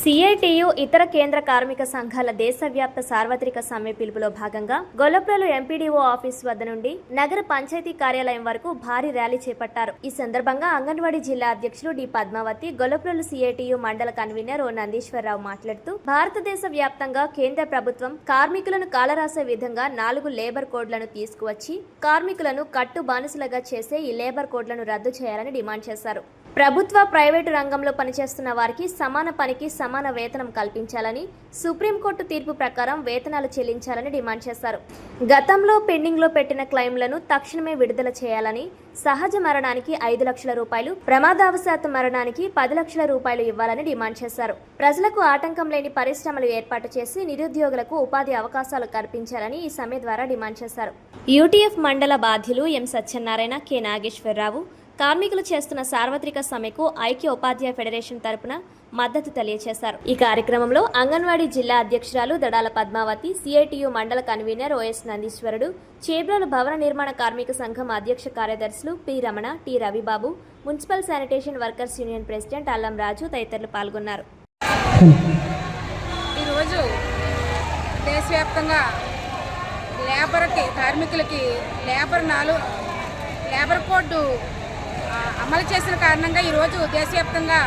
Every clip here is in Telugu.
సిఐటియు ఇతర కేంద్ర కార్మిక సంఘాల దేశవ్యాప్త సార్వత్రిక సమ్మె పిలుపులో భాగంగా గొల్లప్రోలు ఎంపీడీఓ ఆఫీస్ వద్ద నుండి నగర పంచాయతీ కార్యాలయం వరకు భారీ ర్యాలీ చేపట్టారు. ఈ సందర్భంగా అంగన్వాడీ జిల్లా అధ్యక్షులు డి పద్మావతి, గొల్లప్రోలు సిఐటియు మండల కన్వీనర్ ఓ నందీశ్వరరావు మాట్లాడుతూ, భారతదేశ వ్యాప్తంగా కేంద్ర ప్రభుత్వం కార్మికులను కాలరాసే విధంగా 4 లేబర్ కోడ్లను తీసుకువచ్చి కార్మికులను కట్టు బానిసలుగా చేసే ఈ లేబర్ కోడ్లను రద్దు చేయాలని డిమాండ్ చేశారు. ప్రభుత్వ, ప్రైవేటు రంగంలో పనిచేస్తున్న వారికి సమాన పనికి సమాన వేతనం కల్పించాలని, సుప్రీంకోర్టు తీర్పు ప్రకారం వేతనాలు చెల్లించాలని డిమాండ్ చేశారు. గతంలో పెండింగ్లో పెట్టిన క్లెయిమ్లను తక్షణమే విడుదల చేయాలని, సహజ మరణానికి 5 లక్షల రూపాయలు, ప్రమాదవశాత్తు మరణానికి 10 లక్షల రూపాయలు ఇవ్వాలని డిమాండ్ చేశారు. ప్రజలకు ఆటంకం లేని పరిశ్రమలు ఏర్పాటు చేసి నిరుద్యోగులకు ఉపాధి అవకాశాలు కల్పించాలని ఈ సమ్మె ద్వారా డిమాండ్ చేశారు. యూటీఎఫ్ మండల బాధ్యులు ఎం సత్యనారాయణ, కె నాగేశ్వరరావు కార్మికులు చేస్తున్న సార్వత్రిక సమ్మెకు ఐక్య ఉపాధ్యాయ ఫెడరేషన్ తరపున మద్దతు తెలియజేశారు. ఈ కార్యక్రమంలో అంగన్వాడీ జిల్లా అధ్యక్షురాలు దడాల పద్మావతి, సిఐటియు మండల కన్వీనర్ ఓఎస్ నందీశ్వరుడు, చేబ్రోలు భవన నిర్మాణ కార్మిక సంఘం అధ్యక్ష కార్యదర్శులు P Ramana, T Ravibabu, municipal sanitation workers union president అల్లం రాజు తదితరులు పాల్గొన్నారు. ఈరోజు దేశవ్యాప్తంగా కార్మికులకి లేబర్ కోడ్ అమలు చేసిన కారణంగా ఈరోజు దేశవ్యాప్తంగా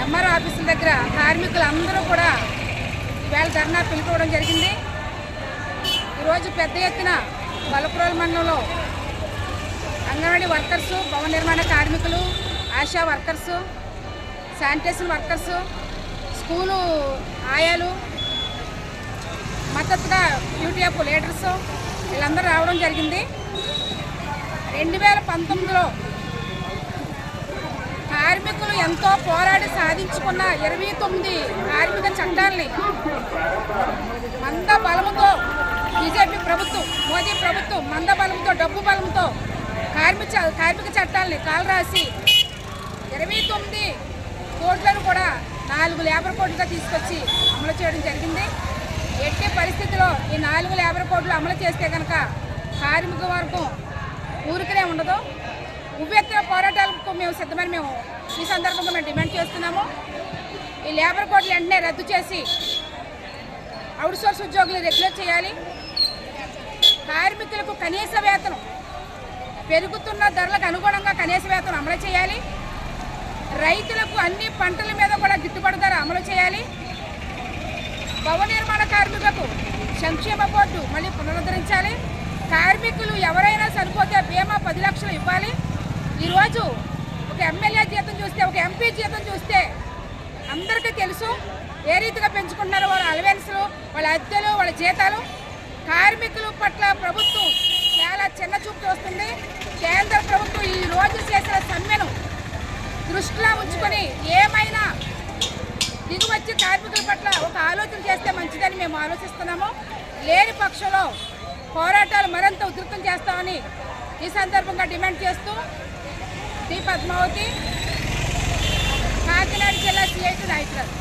ఎంఆర్ఓ ఆఫీసుల దగ్గర కార్మికులు అందరూ కూడా ఈవేళ ధర్నా పిలుపుకోవడం జరిగింది. ఈరోజు పెద్ద ఎత్తున గొల్లప్రోలు మండలంలో అంగన్వాడీ వర్కర్సు, భవన నిర్మాణ కార్మికులు, ASHA workers, sanitation workers, school ఆయాలు, మద్దతుగా యూటీఎఫ్ లీడర్సు వీళ్ళందరూ రావడం జరిగింది. 2019లో కార్మికులు ఎంతో పోరాడి సాధించుకున్న 29 కార్మిక చట్టాలని మంద బలముతో బీజేపీ ప్రభుత్వం, మోదీ ప్రభుత్వం మంద బలంతో, డబ్బు బలంతో కార్మిక చట్టాలని కాలరాసి 29 కోడ్లను కూడా 4 లేబర్ కోడ్లుగా తీసుకొచ్చి అమలు చేయడం జరిగింది. ఎట్టి పరిస్థితిలో ఈ 4 లేబర్ కోడ్లు అమలు చేస్తే కనుక కార్మిక వర్గం ఊరికనే ఉండదు. ఉవ్వెత్తున పోరాటాలకు మేము సిద్ధమని మేము ఈ సందర్భంగా మేము డిమాండ్ చేస్తున్నాము. ఈ లేబర్ కోడ్లు వెంటనే రద్దు చేసి అవుట్సోర్స్ ఉద్యోగులు రెగ్యులర్ చేయాలి. కార్మికులకు కనీస వేతనం, పెరుగుతున్న ధరలకు అనుగుణంగా కనీస వేతనం అమలు చేయాలి. రైతులకు అన్ని పంటల మీద కూడా గిట్టుబాటు ధర అమలు చేయాలి. భవన నిర్మాణ కార్మికులకు సంక్షేమ బోర్డు మళ్ళీ పునరుద్ధరించాలి. కార్మికులు ఎవరైనా చనిపోతే బీమా 10 లక్షలు ఇవ్వాలి. ఈరోజు ఒక ఎమ్మెల్యే జీతం చూస్తే, ఒక ఎంపీ జీతం చూస్తే అందరికీ తెలుసు ఏ రీతిగా పెంచుకుంటున్నారో వాళ్ళ అలవెన్స్లు, వాళ్ళ అద్దెలు, వాళ్ళ జీతాలు. కార్మికుల పట్ల ప్రభుత్వం చాలా చిన్న చూపు చూస్తుంది. కేంద్ర ప్రభుత్వం ఈ రోజు చేసిన సమ్మెను దృష్టిలో ఉంచుకొని ఏమైనా దిగువచ్చి కార్మికుల పట్ల ఒక ఆలోచన చేస్తే మంచిదని మేము ఆలోచిస్తున్నాము. లేని పక్షంలో పోరాటాలు మరింత ఉధృతం చేస్తామని ఈ సందర్భంగా డిమాండ్ చేస్తూ డి పద్మావతి, కాకినాడ జిల్లా సిఐటి నాయకురాలు.